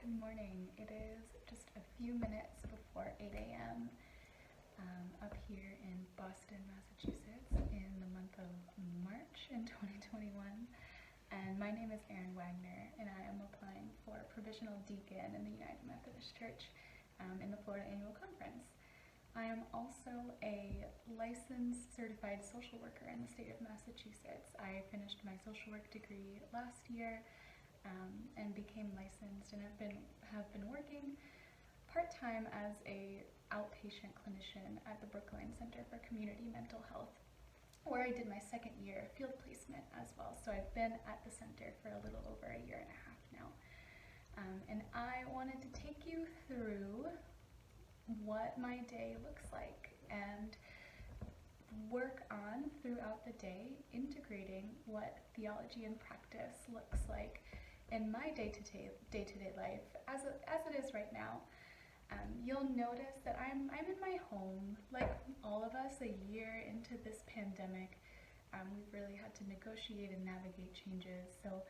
Good morning. It is just a few minutes before 8 a.m. Up here in Boston, Massachusetts in the month of March in 2021. And my name is Erin Wagner, and I am applying for provisional deacon in the United Methodist Church in the Florida Annual Conference. I am also a licensed certified social worker in the state of Massachusetts. I finished my social work degree last year and became licensed, and have been working part-time as a outpatient clinician at the Proclamation Center for Community Mental Health, where I did my second year field placement as well. So I've been at the center for a little over a year and a half now. And I wanted to take you through what my day looks like and work on throughout the day integrating what theology and practice looks like in my day-to-day life as it is right now. You'll notice that I'm in my home, like all of us, a year into this pandemic. We've really had to negotiate and navigate changes. So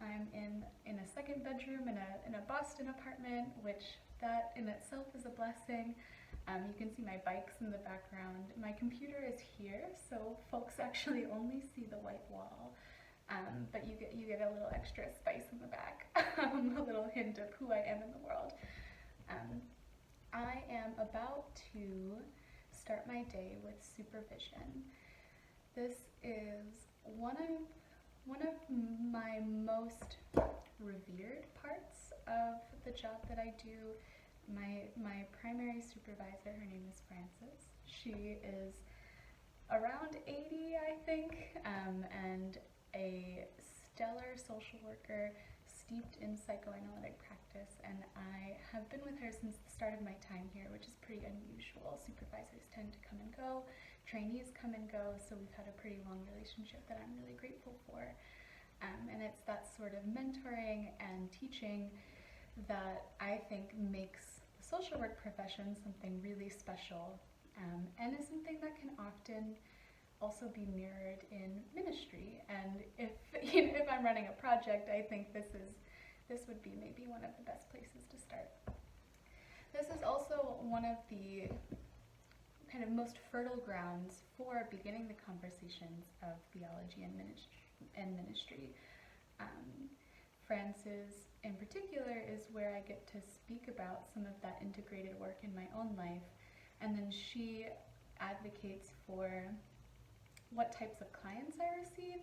I'm in a second bedroom in a Boston apartment, which that in itself is a blessing. You can see my bikes in the background. My computer is here, so folks actually only see the white wall. But you get a little extra spice in the back, a little hint of who I am in the world. I am about to start my day with supervision. This is one of my most revered parts of the job that I do. My primary supervisor, her name is Frances. She is around 80, I think, and a stellar social worker steeped in psychoanalytic practice, and I have been with her since the start of my time here, which is pretty unusual. Supervisors tend to come and go, trainees come and go, so we've had a pretty long relationship that I'm really grateful for. And it's that sort of mentoring and teaching that I think makes the social work profession something really special, and is something that can often also be mirrored in ministry. And if I'm running a project, I think this would be maybe one of the best places to start. This is also one of the kind of most fertile grounds for beginning the conversations of theology and ministry. Frances, in particular, is where I get to speak about some of that integrated work in my own life, and then she advocates for what types of clients I receive,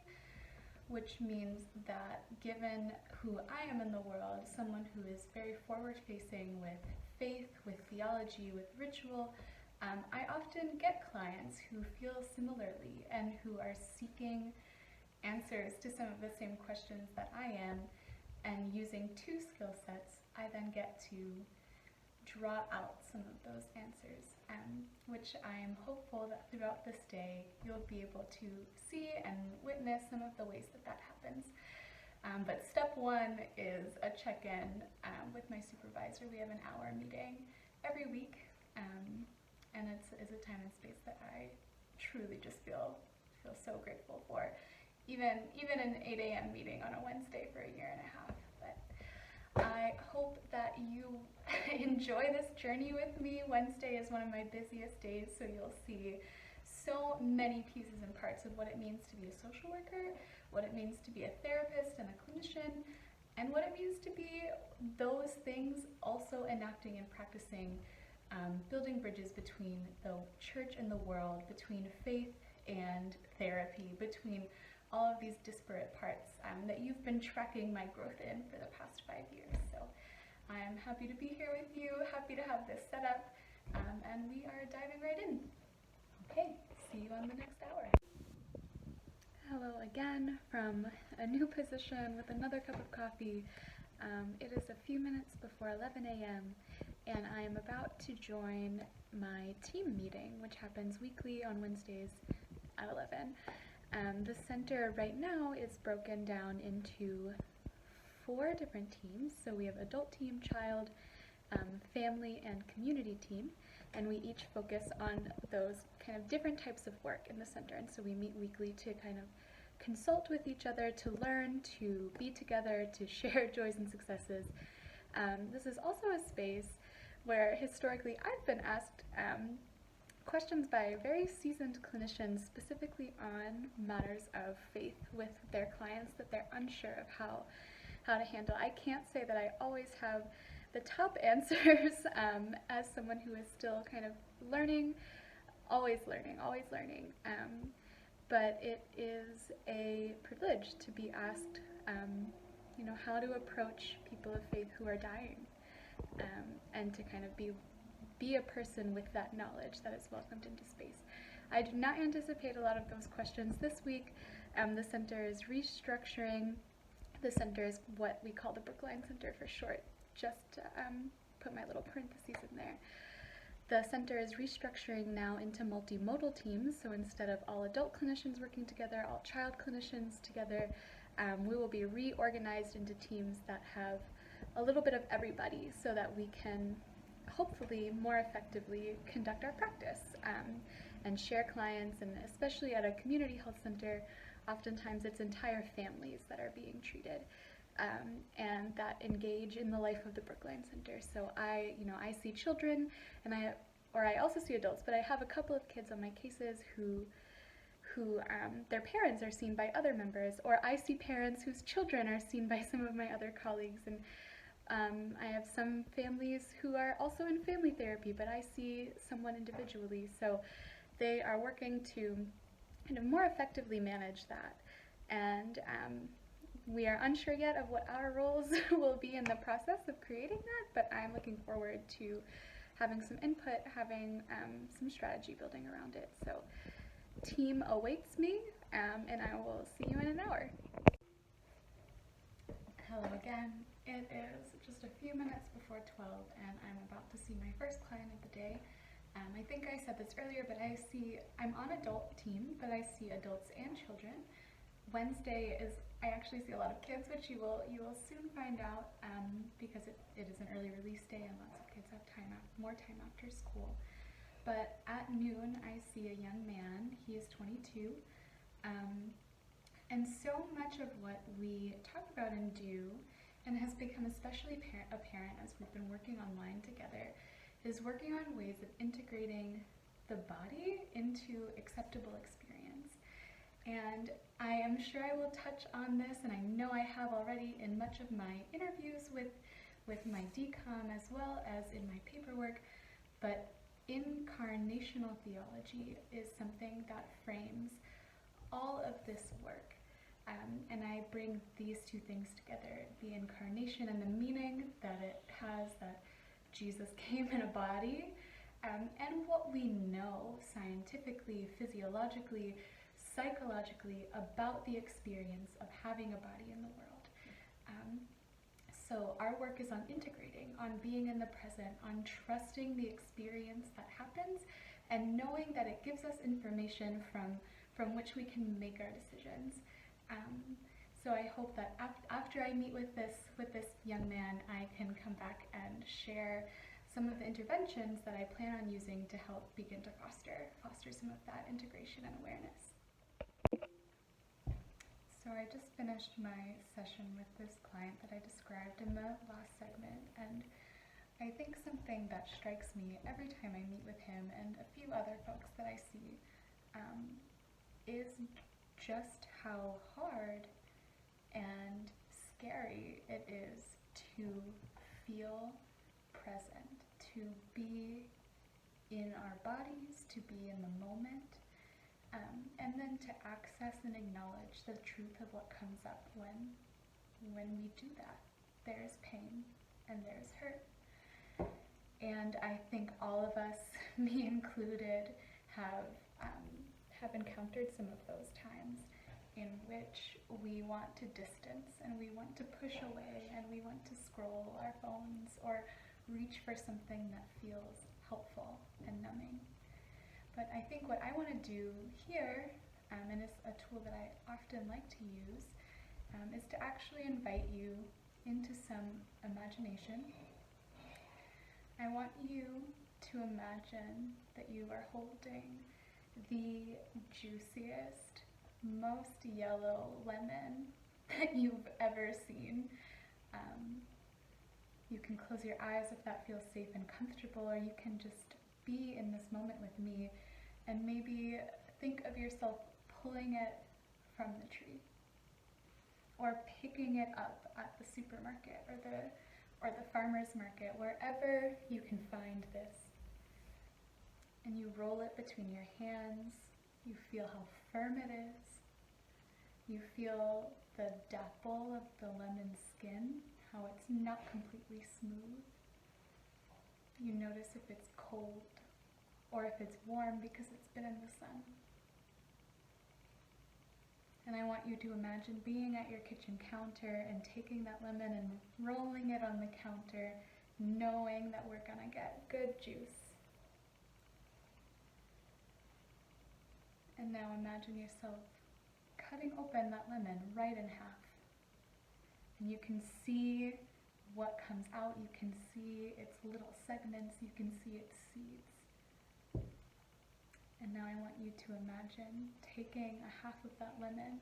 which means that given who I am in the world, someone who is very forward-facing with faith, with theology, with ritual, I often get clients who feel similarly and who are seeking answers to some of the same questions that I am, and using two skill sets, I then get to draw out some of those answers, which I am hopeful that throughout this day you'll be able to see and witness some of the ways that happens. But step one is a check-in with my supervisor. We have an hour meeting every week, and it's a time and space that I truly just feel so grateful for. Even an 8 a.m. meeting on a Wednesday for a year and a half. But I hope that you enjoy this journey with me. Wednesday is one of my busiest days, so you'll see so many pieces and parts of what it means to be a social worker, what it means to be a therapist and a clinician, and what it means to be those things also enacting and practicing, building bridges between the church and the world, between faith and therapy, between all of these disparate parts that you've been tracking my growth in for the past 5 years. So I'm happy to be here with you, happy to have this set up, and we are diving right in. Okay, see you on the next hour. Hello again from a new position with another cup of coffee. It is a few minutes before 11 a.m. and I am about to join my team meeting, which happens weekly on Wednesdays at 11. The center right now is broken down into 4 different teams. So we have adult team, child, family, and community team, and we each focus on those kind of different types of work in the center. And so we meet weekly to kind of consult with each other, to learn, to be together, to share joys and successes, This is also a space where historically I've been asked questions by very seasoned clinicians specifically on matters of faith with their clients that they're unsure of how to handle. I can't say that I always have the top answers as someone who is still kind of learning, always learning, but it is a privilege to be asked, how to approach people of faith who are dying, and to kind of be a person with that knowledge that is welcomed into space. I do not anticipate a lot of those questions this week. The center is restructuring. The center is what we call the Brookline Center for short, just to put my little parentheses in there. The center is restructuring now into multimodal teams, so instead of all adult clinicians working together, all child clinicians together, we will be reorganized into teams that have a little bit of everybody so that we can hopefully more effectively conduct our practice and share clients, and especially at a community health center, oftentimes it's entire families that are being treated and that engage in the life of the Brookline Center. So I see children, and I also see adults, but I have a couple of kids on my cases who their parents are seen by other members, or I see parents whose children are seen by some of my other colleagues, and I have some families who are also in family therapy, but I see someone individually, so they are working to kind of more effectively manage that, and we are unsure yet of what our roles will be in the process of creating that, but I'm looking forward to having some input, having some strategy building around it. So team awaits me, and I will see you in an hour. Hello again. It is just a few minutes before 12, and I'm about to see my first client of the day. I think I said this earlier, but I'm on adult team, but I see adults and children. Wednesday I actually see a lot of kids, which you will soon find out because it is an early release day and lots of kids have more time after school. But at noon, I see a young man. He is 22. And so much of what we talk about and do, and has become especially apparent as we've been working online together, is working on ways of integrating the body into acceptable experience. And I am sure I will touch on this, and I know I have already in much of my interviews with my DCOM as well as in my paperwork, but incarnational theology is something that frames all of this work. And I bring these two things together, the incarnation and the meaning that it has that Jesus came in a body, and what we know scientifically, physiologically, psychologically about the experience of having a body in the world. So our work is on integrating, on being in the present, on trusting the experience that happens, and knowing that it gives us information from which we can make our decisions. So I hope that after I meet with this young man, I can come back and share some of the interventions that I plan on using to help begin to foster some of that integration and awareness. So I just finished my session with this client that I described in the last segment, and I think something that strikes me every time I meet with him and a few other folks that I see is just how hard and scary it is to feel present, to be in our bodies, to be in the moment, and then to access and acknowledge the truth of what comes up when we do that. There's pain and there's hurt. And I think all of us, me included, have encountered some of those times in which we want to distance and we want to push away and we want to scroll our phones or reach for something that feels helpful and numbing. But I think what I want to do here, and it's a tool that I often like to use, is to actually invite you into some imagination. I want you to imagine that you are holding the juiciest, most yellow lemon that you've ever seen. You can close your eyes if that feels safe and comfortable, or you can just be in this moment with me and maybe think of yourself pulling it from the tree or picking it up at the supermarket or the farmer's market, wherever you can find this. And you roll it between your hands. You feel how firm it is. You feel the dapple of the lemon skin, how it's not completely smooth. You notice if it's cold or if it's warm because it's been in the sun. And I want you to imagine being at your kitchen counter and taking that lemon and rolling it on the counter, knowing that we're gonna get good juice. And now imagine yourself cutting open that lemon right in half. And you can see what comes out. You can see its little segments. You can see its seeds. And now I want you to imagine taking a half of that lemon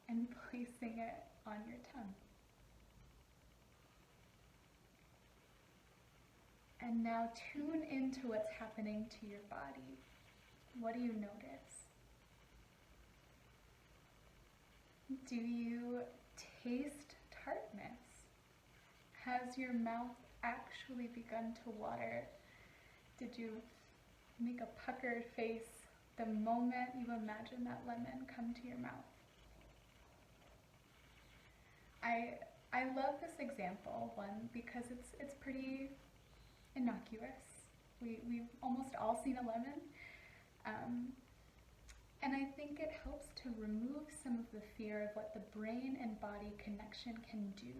and placing it on your tongue. And now tune into what's happening to your body. What do you notice? Do you taste tartness? Has your mouth actually begun to water? Did you make a puckered face the moment you imagine that lemon come to your mouth? I love this example, one, because it's pretty innocuous. We've almost all seen a lemon. And I think it helps to remove some of the fear of what the brain and body connection can do.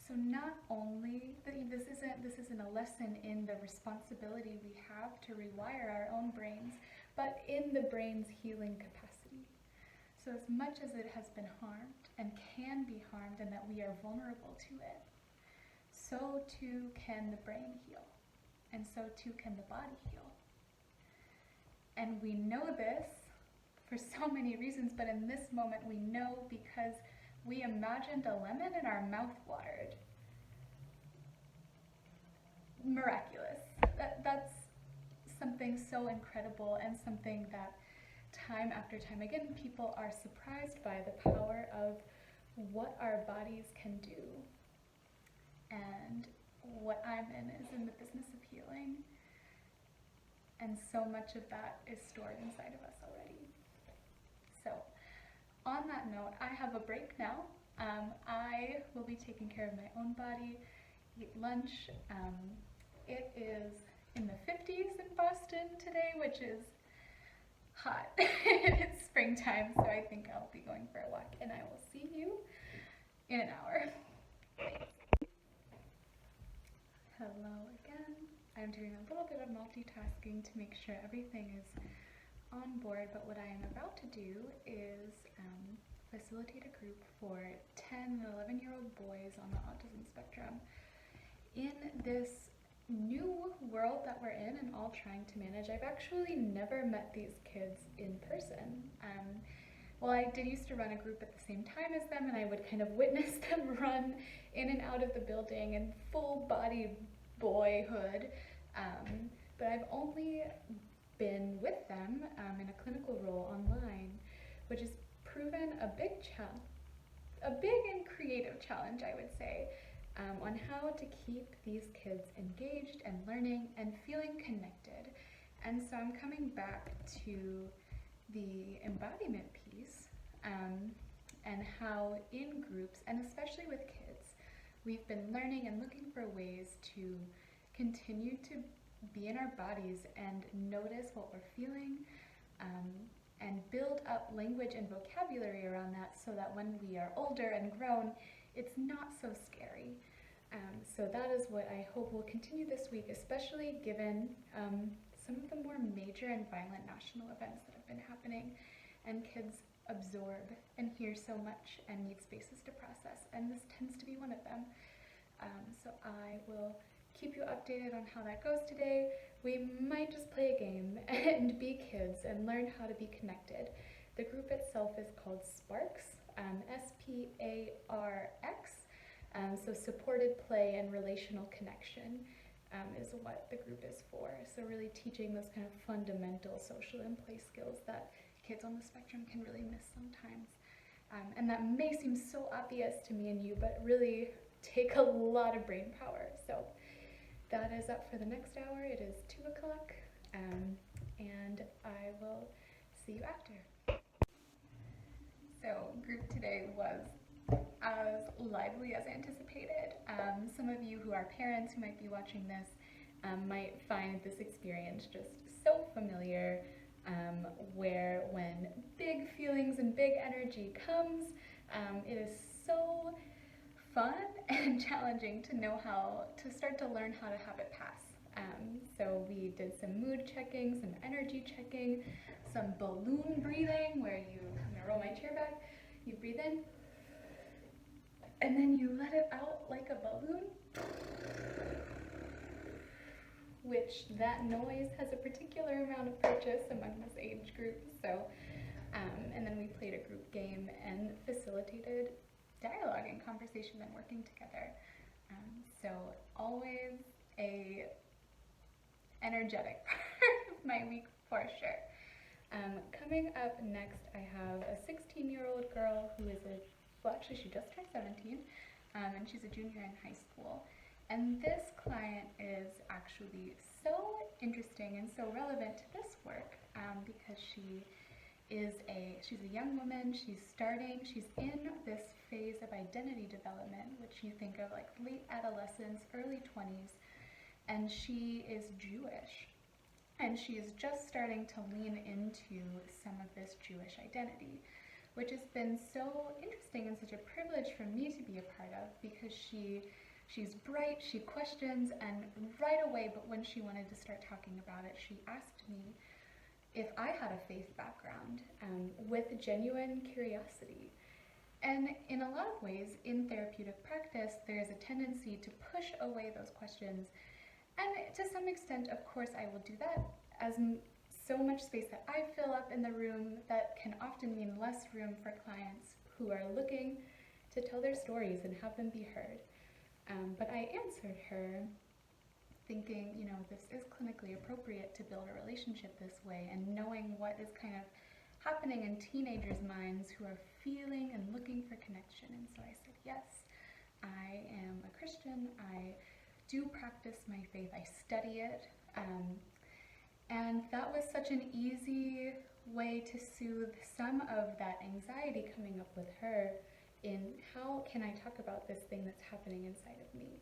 So not only, this isn't a lesson in the responsibility we have to rewire our own brains, but in the brain's healing capacity. So as much as it has been harmed and can be harmed and that we are vulnerable to it, so too can the brain heal, and so too can the body heal. And we know this for so many reasons, but in this moment we know because we imagined a lemon and our mouth watered. Miraculous. That's something so incredible, and something that time after time again people are surprised by, the power of what our bodies can do. And what I'm in the business of healing. And so much of that is stored inside of us already. So, on that note, I have a break now. I will be taking care of my own body, eat lunch. It is in the 50s in Boston today, which is hot. It's springtime, so I think I'll be going for a walk, and I will see you in an hour. Hello again. I'm doing a little bit of multitasking to make sure everything is on board, but what I am about to do is facilitate a group for 10 and 11-year-old boys on the autism spectrum. In this new world that we're in and all trying to manage, I've actually never met these kids in person. Well, I did used to run a group at the same time as them, and I would kind of witness them run in and out of the building in full-body boyhood, but I've only been with them in a clinical role online, which has proven a big and creative challenge, I would say, on how to keep these kids engaged and learning and feeling connected. And so I'm coming back to the embodiment piece, and how in groups, and especially with kids, we've been learning and looking for ways to continue to be in our bodies and notice what we're feeling, and build up language and vocabulary around that so that when we are older and grown, it's not so scary. So that is what I hope will continue this week, especially given some of the more major and violent national events that have been happening, and kids absorb and hear so much and need spaces to process, and this tends to be one of them. So I will keep you updated on how that goes today. We might just play a game and be kids and learn how to be connected. The group itself is called Sparks, S-P-A-R-X, So supported play and relational connection is what the group is for. So really teaching those kind of fundamental social and play skills that kids on the spectrum can really miss sometimes. And that may seem so obvious to me and you, but really take a lot of brain power. So that is up for the next hour. It is 2 o'clock, and I will see you after. So group today was as lively as anticipated. Some of you who are parents who might be watching this might find this experience just so familiar, where when big feelings and big energy comes, it is so fun and challenging to know how to start to learn how to have it pass. So we did some mood checking, some energy checking, some balloon breathing, where I'm gonna roll my chair back, you breathe in, and then you let it out like a balloon, which that noise has a particular amount of purchase among this age group. So, and then we played a group game and facilitated dialogue and conversation and working together. So always a energetic part of my week for sure. Coming up next, I have a 16-year-old girl who is actually she just turned 17, and she's a junior in high school. And this client is actually so interesting and so relevant to this work, because she's a young woman. She's in this phase of identity development, which you think of like late adolescence, early 20s, and she is Jewish. And she is just starting to lean into some of this Jewish identity, which has been so interesting and such a privilege for me to be a part of, because she's bright, she questions, and right away, but when she wanted to start talking about it, she asked me if I had a faith background, with genuine curiosity. And in a lot of ways, in therapeutic practice, there's a tendency to push away those questions. And to some extent, of course, I will do that, as so much space that I fill up in the room that can often mean less room for clients who are looking to tell their stories and have them be heard. But I answered her thinking, this is clinically appropriate to build a relationship this way, and knowing what is kind of happening in teenagers' minds who are feeling and looking for connection. And so I said, yes, I am a Christian. I do practice my faith. I study it. And that was such an easy way to soothe some of that anxiety coming up with her in how can I talk about this thing that's happening inside of me.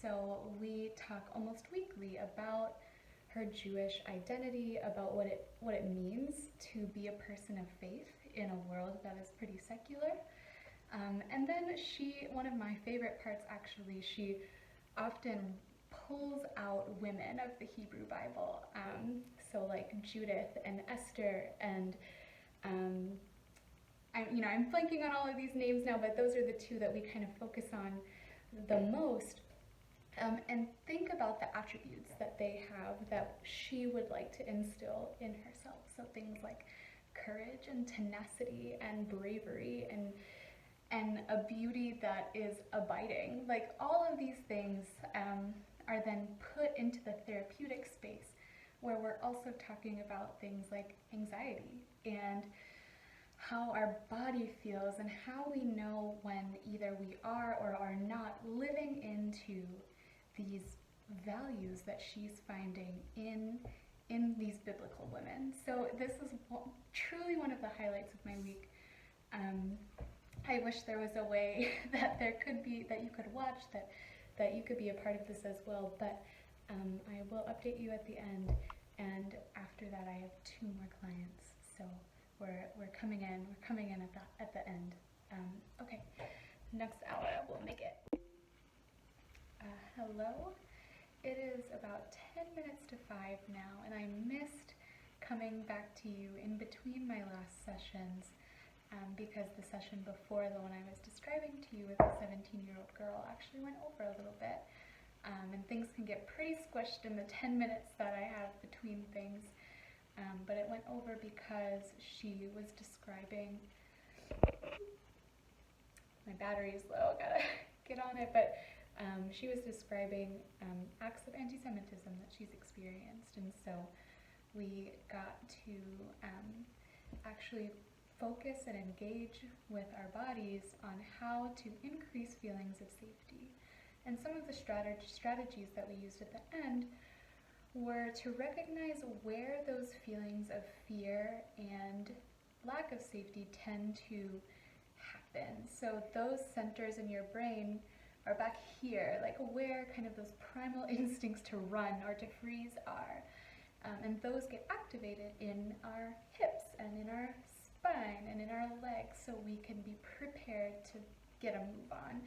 So we talk almost weekly about her Jewish identity, about what it means to be a person of faith in a world that is pretty secular. And then one of my favorite parts actually, she often pulls out women of the Hebrew Bible, so like Judith and Esther, and I'm blanking on all of these names now, but those are the two that we kind of focus on the most, and think about the attributes that they have that she would like to instill in herself. So things like courage and tenacity and bravery and a beauty that is abiding. Like all of these things are then put into the therapeutic space, where we're also talking about things like anxiety and how our body feels, and how we know when either we are or are not living into these values that she's finding in these biblical women. So this is truly one of the highlights of my week. I wish there was a way that you could watch, that you could be a part of this as well, but I will update you at the end, and after that I have 2 more clients, so we're coming in at the end. Okay, next hour we'll make it. Hello, it is about 10 minutes to 5 now, and I missed coming back to you in between my last sessions, because the session before, the one I was describing to you with the 17-year-old girl, actually went over a little bit, and things can get pretty squished in the 10 minutes that I have between things, but it went over because she was describing, my battery's low, gotta get on it, but she was describing acts of anti-Semitism that she's experienced, and so we got to actually focus and engage with our bodies on how to increase feelings of safety. And some of the strategies that we used at the end were to recognize where those feelings of fear and lack of safety tend to happen. So those centers in your brain are back here, like where kind of those primal instincts to run or to freeze are. And those get activated in our hips and in our spine and in our legs, so we can be prepared to get a move on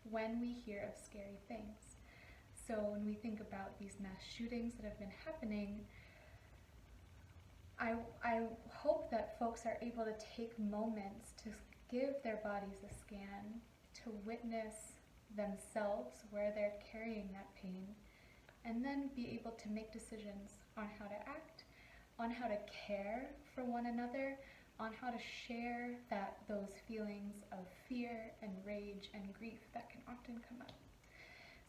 when we hear of scary things. So when we think about these mass shootings that have been happening, I hope that folks are able to take moments to give their bodies a scan, to witness themselves where they're carrying that pain, and then be able to make decisions on how to act, on how to care for one another, on how to share those feelings of fear and rage and grief that can often come up.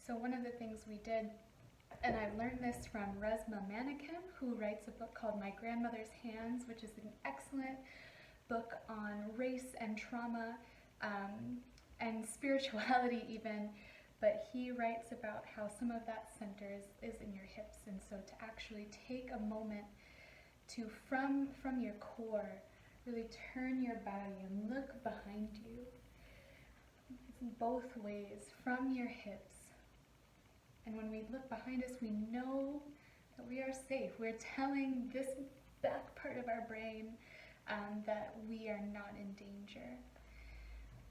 So one of the things we did, and I learned this from Resmaa Menakem, who writes a book called My Grandmother's Hands, which is an excellent book on race and trauma and spirituality even, but he writes about how some of that center is in your hips, and so to actually take a moment to, from your core, really turn your body and look behind you. It's both ways, from your hips. And when we look behind us, we know that we are safe. We're telling this back part of our brain that we are not in danger.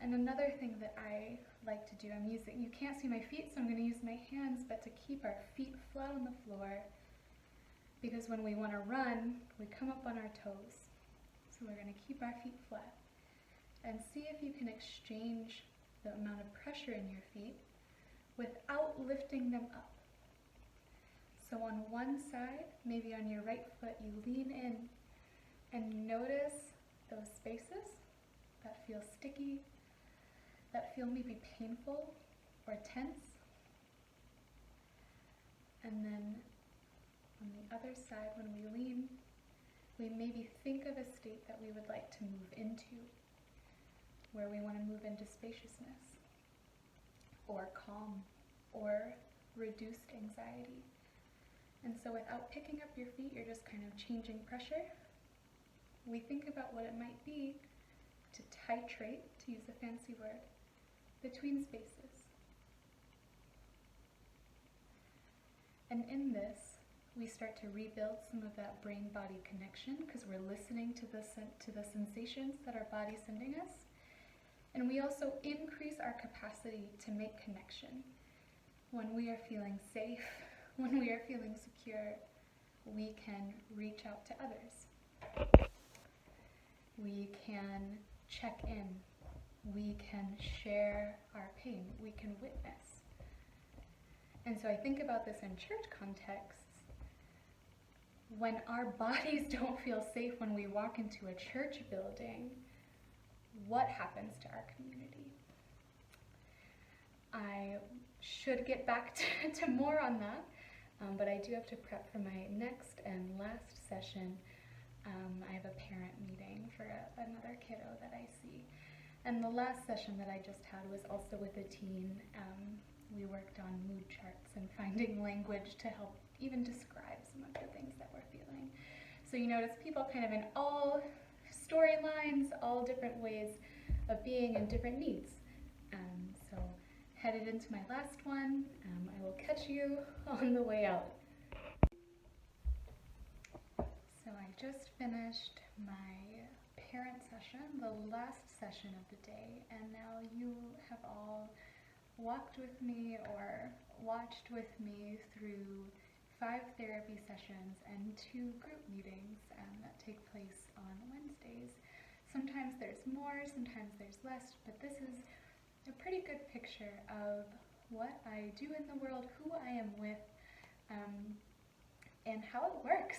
And another thing that I like to do, you can't see my feet, so I'm going to use my hands, but to keep our feet flat on the floor, because when we want to run, we come up on our toes. So we're going to keep our feet flat. And see if you can exchange the amount of pressure in your feet without lifting them up. So on one side, maybe on your right foot, you lean in and notice those spaces that feel sticky, that feel maybe painful or tense. And then on the other side, when we lean, we maybe think of a state that we would like to move into, where we want to move into spaciousness, or calm, or reduced anxiety. And so without picking up your feet, you're just kind of changing pressure. We think about what it might be to titrate, to use a fancy word, between spaces. And in this, we start to rebuild some of that brain-body connection, because we're listening to the sensations that our body's sending us. And we also increase our capacity to make connection. When we are feeling safe, when we are feeling secure, we can reach out to others. We can check in. We can share our pain. We can witness. And so I think about this in church contexts. When our bodies don't feel safe when we walk into a church building, what happens to our community? I should get back to more on that, but I do have to prep for my next and last session. I have a parent meeting for another kiddo that I see. And the last session that I just had was also with a teen. We worked on mood charts and finding language to help even describe some of the things that we're feeling. So you notice people kind of in all storylines, all different ways of being and different needs. So headed into my last one, I will catch you on the way out. So I just finished my parent session, the last session of the day, and now you have all walked with me or watched with me through 5 therapy sessions and 2 group meetings that take place on Wednesdays. Sometimes there's more, sometimes there's less, but this is a pretty good picture of what I do in the world, who I am with, and how it works.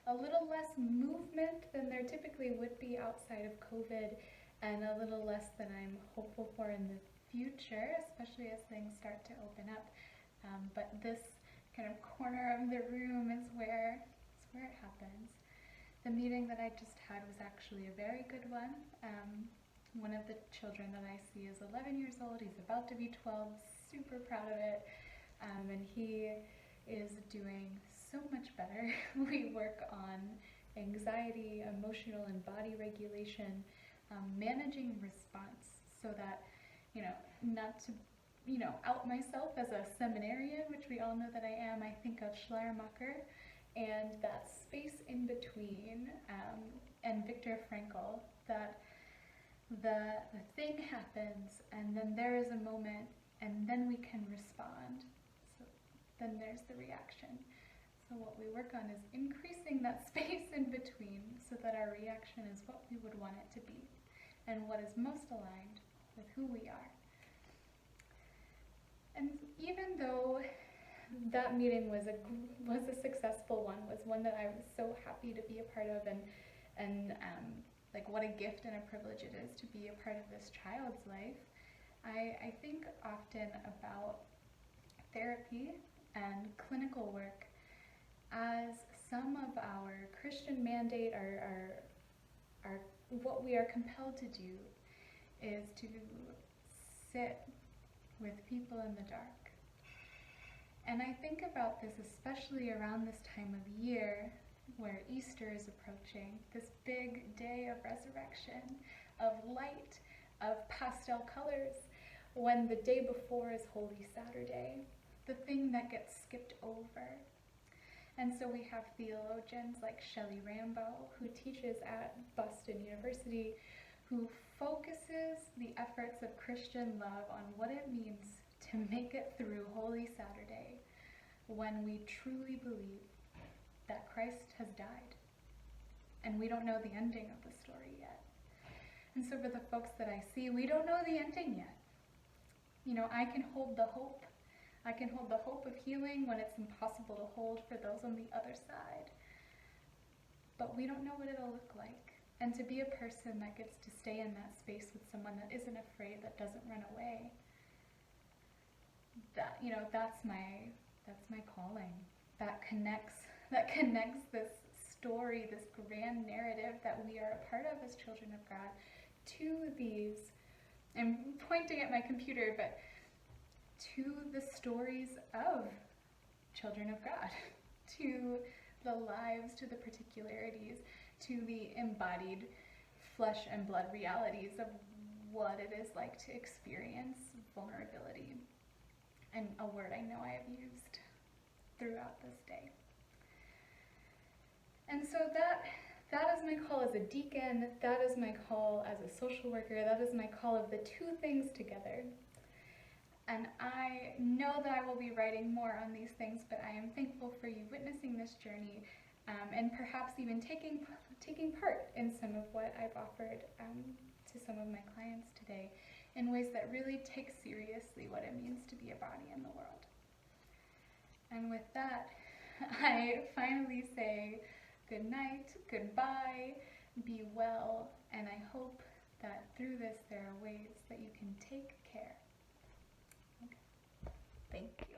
A little less movement than there typically would be outside of COVID, and a little less than I'm hopeful for in the future, especially as things start to open up. But this kind of corner of the room is where it happens. The meeting that I just had was actually a very good one. One of the children that I see is 11 years old. He's about to be 12, super proud of it. And he is doing so much better. We work on anxiety, emotional and body regulation, managing response, so that, not to, out myself as a seminarian, which we all know that I am. I think of Schleiermacher and that space in between, and Viktor Frankl, that the thing happens, and then there is a moment, and then we can respond. So then there's the reaction. So what we work on is increasing that space in between, so that our reaction is what we would want it to be, and what is most aligned with who we are. And even though that meeting was a successful one, was one that I was so happy to be a part of, and like what a gift and a privilege it is to be a part of this child's life, I think often about therapy and clinical work as some of our Christian mandate, our what we are compelled to do is to sit with people in the dark. And I think about this especially around this time of year, where Easter is approaching, this big day of resurrection, of light, of pastel colors, when the day before is Holy Saturday, the thing that gets skipped over. And so we have theologians like Shelley Rambo, who teaches at Boston University, who focuses the efforts of Christian love on what it means to make it through Holy Saturday, when we truly believe that Christ has died, and we don't know the ending of the story yet. And so for the folks that I see, we don't know the ending yet. I can hold the hope. I can hold the hope of healing when it's impossible to hold for those on the other side. But we don't know what it'll look like. And to be a person that gets to stay in that space with someone that isn't afraid, that doesn't run away, that's my calling. That connects this story, this grand narrative that we are a part of as children of God, to these, I'm pointing at my computer, but to the stories of children of God, to the lives, to the particularities, to the embodied flesh and blood realities of what it is like to experience vulnerability. And a word I know I have used throughout this day. And so that is my call as a deacon, that is my call as a social worker, that is my call of the two things together. And I know that I will be writing more on these things, but I am thankful for you witnessing this journey, and perhaps even taking part in some of what I've offered to some of my clients today, in ways that really take seriously what it means to be a body in the world. And with that, I finally say good night, goodbye, be well, and I hope that through this there are ways that you can take care. Okay. Thank you.